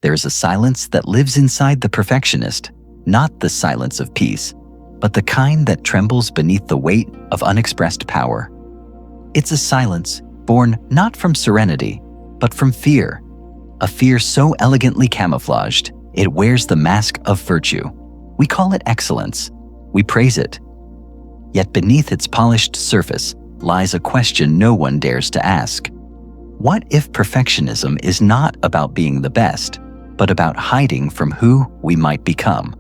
There is a silence that lives inside the perfectionist, not the silence of peace, but the kind that trembles beneath the weight of unexpressed power. It's a silence born not from serenity, but from fear, a fear so elegantly camouflaged, it wears the mask of virtue. We call it excellence. We praise it. Yet beneath its polished surface lies a question no one dares to ask. What if perfectionism is not about being the best, but about hiding from who we might become?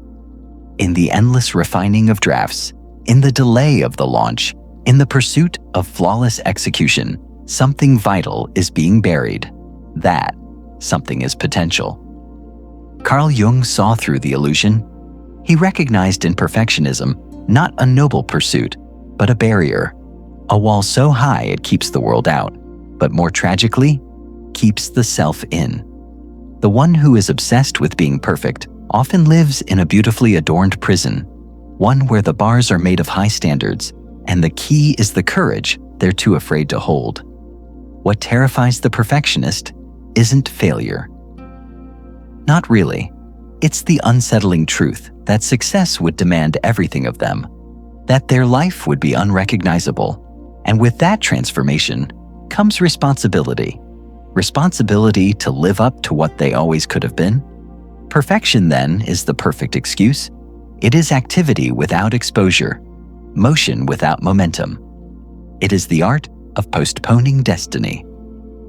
In the endless refining of drafts, in the delay of the launch, in the pursuit of flawless execution, something vital is being buried. That something is potential. Carl Jung saw through the illusion. He recognized in perfectionism not a noble pursuit, but a barrier, a wall so high it keeps the world out, but more tragically, keeps the self in. The one who is obsessed with being perfect often lives in a beautifully adorned prison, one where the bars are made of high standards, and the key is the courage they're too afraid to hold. What terrifies the perfectionist isn't failure. Not really. It's the unsettling truth that success would demand everything of them, that their life would be unrecognizable, and with that transformation comes responsibility. Responsibility to live up to what they always could have been. Perfection, then, is the perfect excuse. It is activity without exposure, motion without momentum. It is the art of postponing destiny.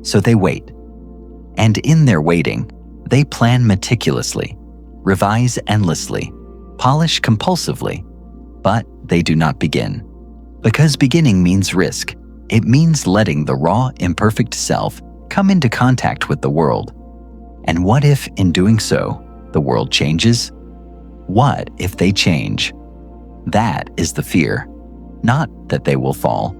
So they wait. And in their waiting, they plan meticulously, revise endlessly, polish compulsively, but they do not begin. Because beginning means risk. It means letting the raw, imperfect self come into contact with the world. And what if, in doing so, the world changes? What if they change? That is the fear. Not that they will fall,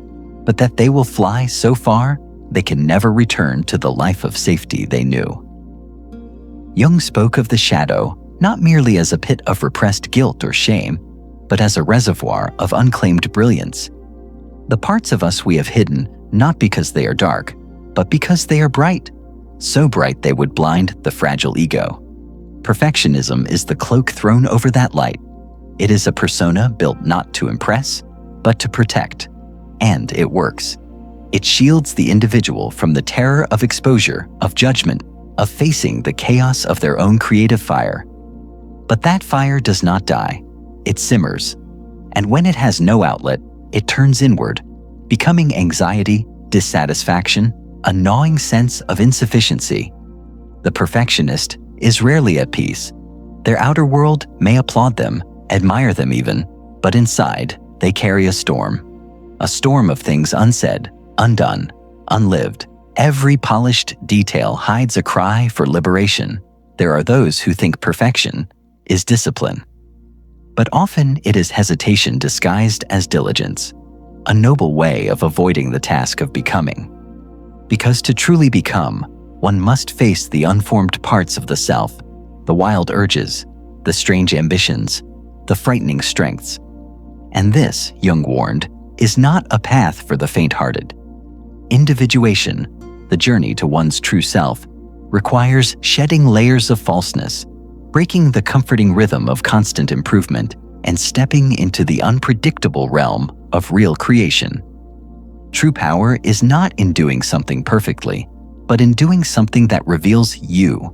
but that they will fly so far they can never return to the life of safety they knew. Jung spoke of the shadow not merely as a pit of repressed guilt or shame, but as a reservoir of unclaimed brilliance. The parts of us we have hidden not because they are dark, but because they are bright, so bright they would blind the fragile ego. Perfectionism is the cloak thrown over that light. It is a persona built not to impress, but to protect. And it works. It shields the individual from the terror of exposure, of judgment, of facing the chaos of their own creative fire. But that fire does not die. It simmers. And when it has no outlet, it turns inward, becoming anxiety, dissatisfaction, a gnawing sense of insufficiency. The perfectionist is rarely at peace. Their outer world may applaud them, admire them even, but inside, they carry a storm of things unsaid, undone, unlived. Every polished detail hides a cry for liberation. There are those who think perfection is discipline. But often it is hesitation disguised as diligence, a noble way of avoiding the task of becoming. Because to truly become, one must face the unformed parts of the self, the wild urges, the strange ambitions, the frightening strengths. And this, Jung warned, is not a path for the faint-hearted. Individuation, the journey to one's true self, requires shedding layers of falseness, breaking the comforting rhythm of constant improvement, and stepping into the unpredictable realm of real creation. True power is not in doing something perfectly, but in doing something that reveals you.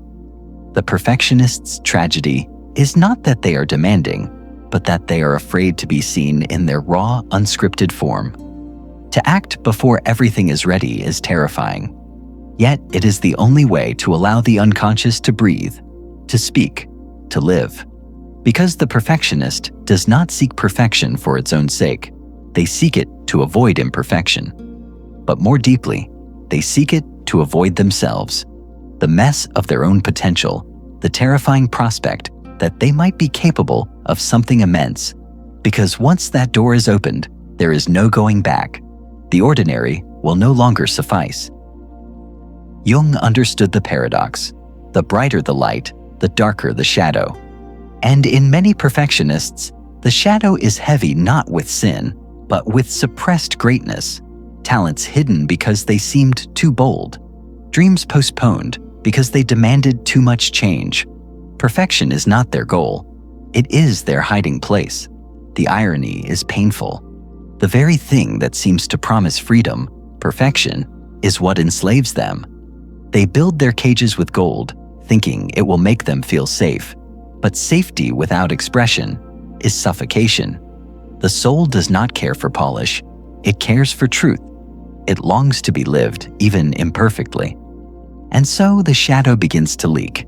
The perfectionist's tragedy is not that they are demanding, but that they are afraid to be seen in their raw, unscripted form. To act before everything is ready is terrifying. Yet it is the only way to allow the unconscious to breathe, to speak, to live. Because the perfectionist does not seek perfection for its own sake. They seek it to avoid imperfection. But more deeply, they seek it to avoid themselves, the mess of their own potential, the terrifying prospect that they might be capable of something immense. Because once that door is opened, there is no going back. The ordinary will no longer suffice. Jung understood the paradox. The brighter the light, the darker the shadow. And in many perfectionists, the shadow is heavy not with sin, but with suppressed greatness, talents hidden because they seemed too bold, dreams postponed, because they demanded too much change. Perfection is not their goal. It is their hiding place. The irony is painful. The very thing that seems to promise freedom, perfection, is what enslaves them. They build their cages with gold, thinking it will make them feel safe. But safety without expression is suffocation. The soul does not care for polish. It cares for truth. It longs to be lived, even imperfectly. And so the shadow begins to leak.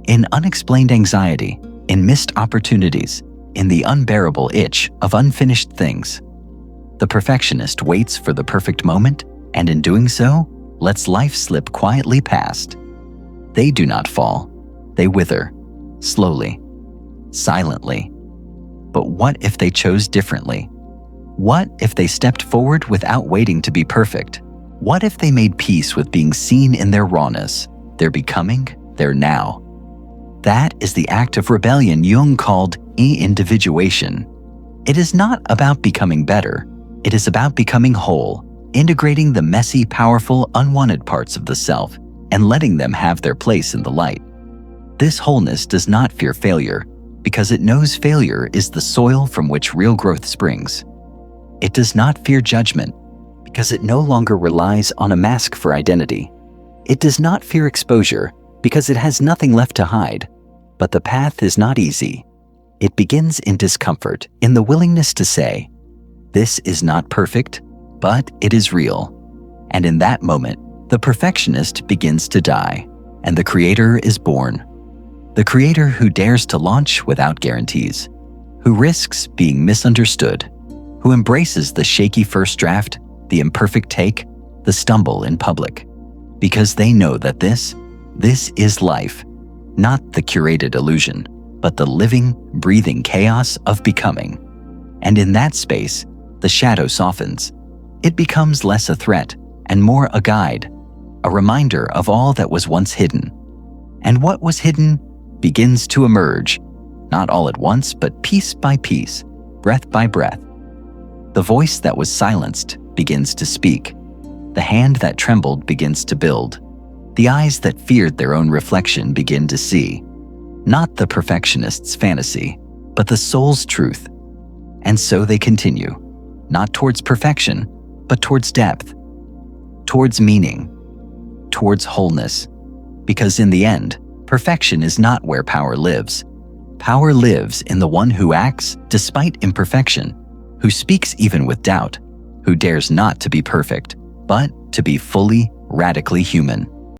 In unexplained anxiety, in missed opportunities, in the unbearable itch of unfinished things. The perfectionist waits for the perfect moment, and in doing so, lets life slip quietly past. They do not fall. They wither, slowly, silently. But what if they chose differently? What if they stepped forward without waiting to be perfect? What if they made peace with being seen in their rawness, their becoming, their now? That is the act of rebellion Jung called e-individuation. It is not about becoming better. It is about becoming whole, integrating the messy, powerful, unwanted parts of the self and letting them have their place in the light. This wholeness does not fear failure because it knows failure is the soil from which real growth springs. It does not fear judgment because it no longer relies on a mask for identity. It does not fear exposure because it has nothing left to hide. But the path is not easy. It begins in discomfort, in the willingness to say, "This is not perfect, but it is real." And in that moment, the perfectionist begins to die, and the creator is born. The creator who dares to launch without guarantees, who risks being misunderstood, who embraces the shaky first draft, the imperfect take, the stumble in public, because they know that this is life, not the curated illusion, but the living, breathing chaos of becoming. And in that space, the shadow softens. It becomes less a threat and more a guide, a reminder of all that was once hidden. And what was hidden begins to emerge, not all at once, but piece by piece, breath by breath. The voice that was silenced begins to speak. The hand that trembled begins to build. The eyes that feared their own reflection begin to see, not the perfectionist's fantasy, but the soul's truth. And so they continue, not towards perfection, but towards depth, towards meaning, towards wholeness. Because in the end, perfection is not where power lives. Power lives in the one who acts despite imperfection, who speaks even with doubt, who dares not to be perfect, but to be fully, radically human.